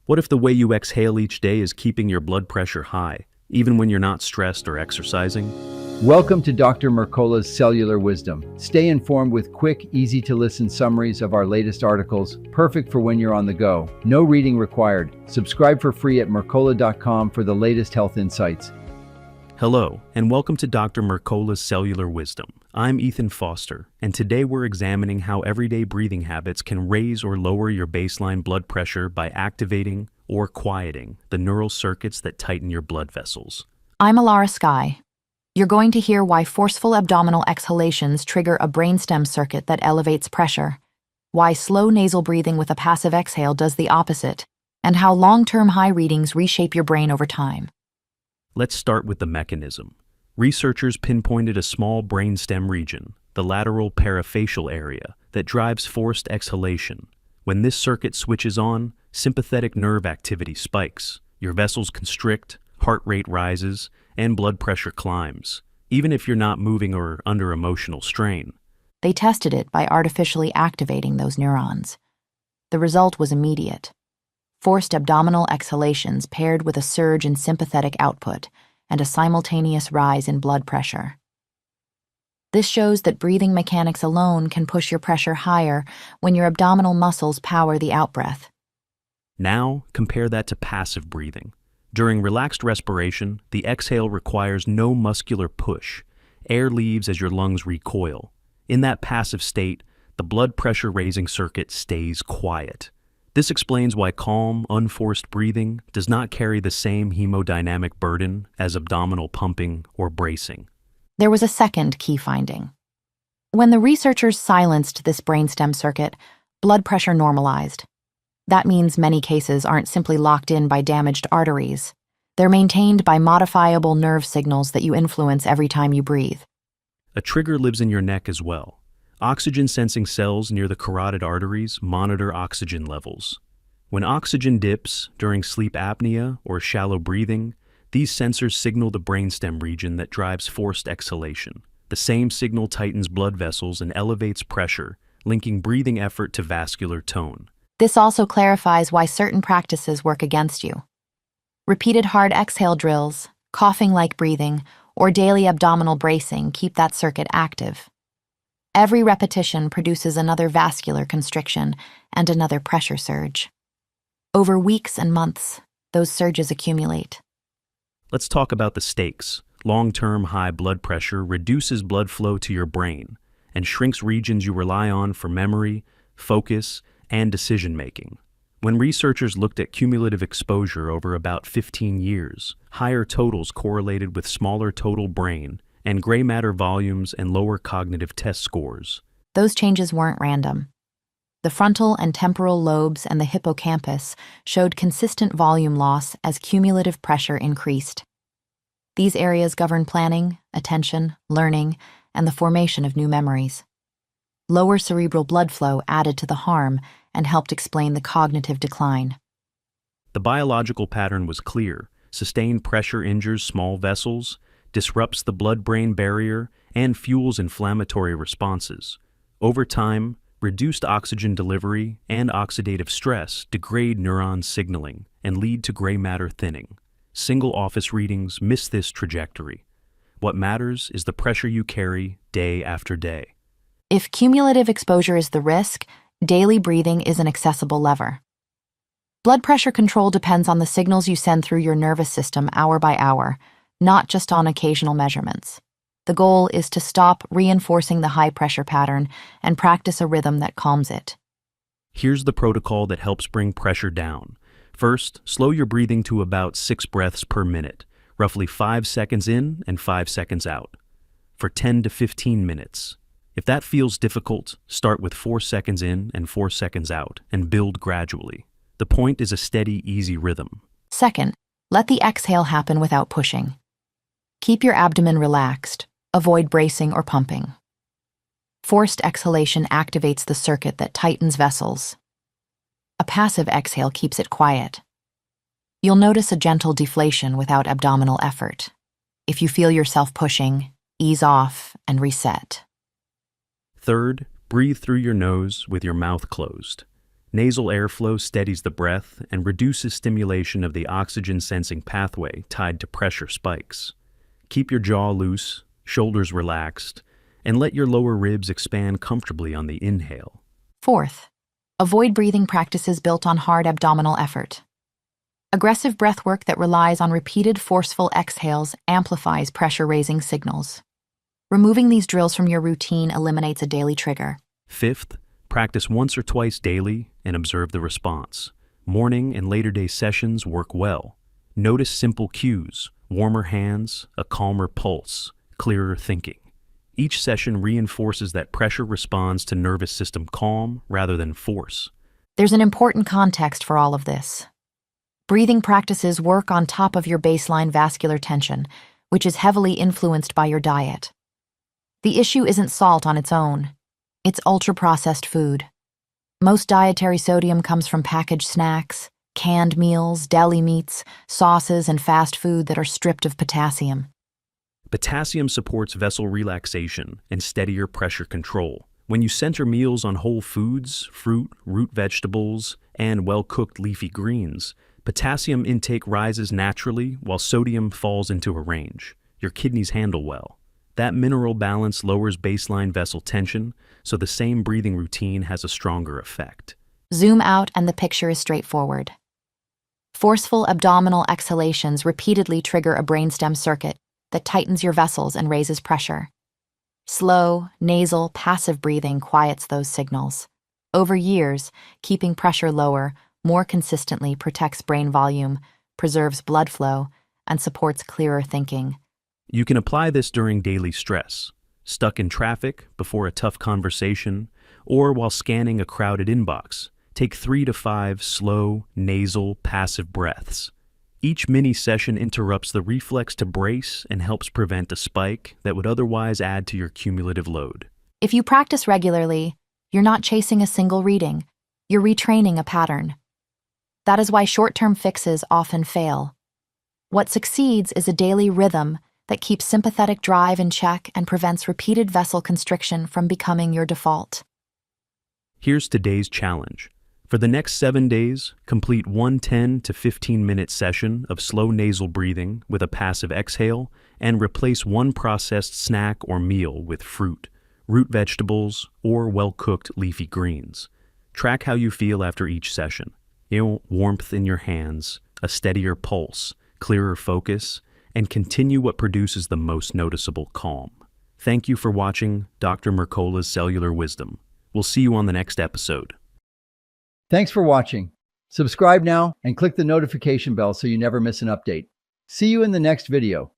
What if the way you exhale each day is keeping your blood pressure high, even when you're not stressed or exercising? Welcome to Dr. Mercola's Cellular Wisdom. Stay informed with quick, easy-to-listen summaries of our latest articles, perfect for when you're on the go. No reading required. Subscribe for free at mercola.com for the latest health insights. Hello, and welcome to Dr. Mercola's Cellular Wisdom. I'm Ethan Foster, and today we're examining how everyday breathing habits can raise or lower your baseline blood pressure by activating or quieting the neural circuits that tighten your blood vessels. I'm Alara Sky. You're going to hear why forceful abdominal exhalations trigger a brainstem circuit that elevates pressure, why slow nasal breathing with a passive exhale does the opposite, and how long-term high readings reshape your brain over time. Let's start with the mechanism. Researchers pinpointed a small brainstem region, the lateral parafacial area, that drives forced exhalation. When this circuit switches on, sympathetic nerve activity spikes, your vessels constrict, heart rate rises, and blood pressure climbs, even if you're not moving or under emotional strain. They tested it by artificially activating those neurons. The result was immediate. Forced abdominal exhalations paired with a surge in sympathetic output and a simultaneous rise in blood pressure. This shows that breathing mechanics alone can push your pressure higher when your abdominal muscles power the outbreath. Now, compare that to passive breathing. During relaxed respiration, the exhale requires no muscular push. Air leaves as your lungs recoil. In that passive state, the blood pressure-raising circuit stays quiet. This explains why calm, unforced breathing does not carry the same hemodynamic burden as abdominal pumping or bracing. There was a second key finding. When the researchers silenced this brainstem circuit, blood pressure normalized. That means many cases aren't simply locked in by damaged arteries. They're maintained by modifiable nerve signals that you influence every time you breathe. A trigger lives in your neck as well. Oxygen-sensing cells near the carotid arteries monitor oxygen levels. When oxygen dips during sleep apnea or shallow breathing, these sensors signal the brainstem region that drives forced exhalation. The same signal tightens blood vessels and elevates pressure, linking breathing effort to vascular tone. This also clarifies why certain practices work against you. Repeated hard exhale drills, coughing-like breathing, or daily abdominal bracing keep that circuit active. Every repetition produces another vascular constriction and another pressure surge. Over weeks and months, those surges accumulate. Let's talk about the stakes. Long-term high blood pressure reduces blood flow to your brain and shrinks regions you rely on for memory, focus, and decision-making. When researchers looked at cumulative exposure over about 15 years, higher totals correlated with smaller total brain and gray matter volumes and lower cognitive test scores. Those changes weren't random. The frontal and temporal lobes and the hippocampus showed consistent volume loss as cumulative pressure increased. These areas govern planning, attention, learning, and the formation of new memories. Lower cerebral blood flow added to the harm and helped explain the cognitive decline. The biological pattern was clear. Sustained pressure injures small vessels, disrupts the blood-brain barrier, and fuels inflammatory responses. Over time, reduced oxygen delivery and oxidative stress degrade neuron signaling and lead to gray matter thinning. Single office readings miss this trajectory. What matters is the pressure you carry day after day. If cumulative exposure is the risk, daily breathing is an accessible lever. Blood pressure control depends on the signals you send through your nervous system hour by hour, not just on occasional measurements. The goal is to stop reinforcing the high-pressure pattern and practice a rhythm that calms it. Here's the protocol that helps bring pressure down. First, slow your breathing to about 6 breaths per minute, roughly 5 seconds in and 5 seconds out, for 10 to 15 minutes. If that feels difficult, start with 4 seconds in and 4 seconds out and build gradually. The point is a steady, easy rhythm. Second, let the exhale happen without pushing. Keep your abdomen relaxed. Avoid bracing or pumping. Forced exhalation activates the circuit that tightens vessels. A passive exhale keeps it quiet. You'll notice a gentle deflation without abdominal effort. If you feel yourself pushing, ease off and reset. Third, breathe through your nose with your mouth closed. Nasal airflow steadies the breath and reduces stimulation of the oxygen-sensing pathway tied to pressure spikes. Keep your jaw loose, shoulders relaxed, and let your lower ribs expand comfortably on the inhale. Fourth, avoid breathing practices built on hard abdominal effort. Aggressive breath work that relies on repeated forceful exhales amplifies pressure-raising signals. Removing these drills from your routine eliminates a daily trigger. Fifth, practice once or twice daily and observe the response. Morning and later day sessions work well. Notice simple cues, warmer hands, a calmer pulse, clearer thinking. Each session reinforces that pressure responds to nervous system calm rather than force. There's an important context for all of this. Breathing practices work on top of your baseline vascular tension, which is heavily influenced by your diet. The issue isn't salt on its own. It's ultra-processed food. Most dietary sodium comes from packaged snacks, canned meals, deli meats, sauces, and fast food that are stripped of potassium. Potassium supports vessel relaxation and steadier pressure control. When you center meals on whole foods, fruit, root vegetables, and well-cooked leafy greens, potassium intake rises naturally while sodium falls into a range. Your kidneys handle well. That mineral balance lowers baseline vessel tension, so the same breathing routine has a stronger effect. Zoom out and the picture is straightforward. Forceful abdominal exhalations repeatedly trigger a brainstem circuit that tightens your vessels and raises pressure. Slow, nasal, passive breathing quiets those signals. Over years, keeping pressure lower more consistently protects brain volume, preserves blood flow, and supports clearer thinking. You can apply this during daily stress, stuck in traffic, before a tough conversation, or while scanning a crowded inbox. Take 3 to 5 slow, nasal, passive breaths. Each mini-session interrupts the reflex to brace and helps prevent a spike that would otherwise add to your cumulative load. If you practice regularly, you're not chasing a single reading, you're retraining a pattern. That is why short-term fixes often fail. What succeeds is a daily rhythm that keeps sympathetic drive in check and prevents repeated vessel constriction from becoming your default. Here's today's challenge. For the next 7 days, complete one 10 to 15-minute session of slow nasal breathing with a passive exhale and replace one processed snack or meal with fruit, root vegetables, or well-cooked leafy greens. Track how you feel after each session. Warmth in your hands, a steadier pulse, clearer focus, and continue what produces the most noticeable calm. Thank you for watching Dr. Mercola's Cellular Wisdom. We'll see you on the next episode. Thanks for watching. Subscribe now and click the notification bell so you never miss an update. See you in the next video.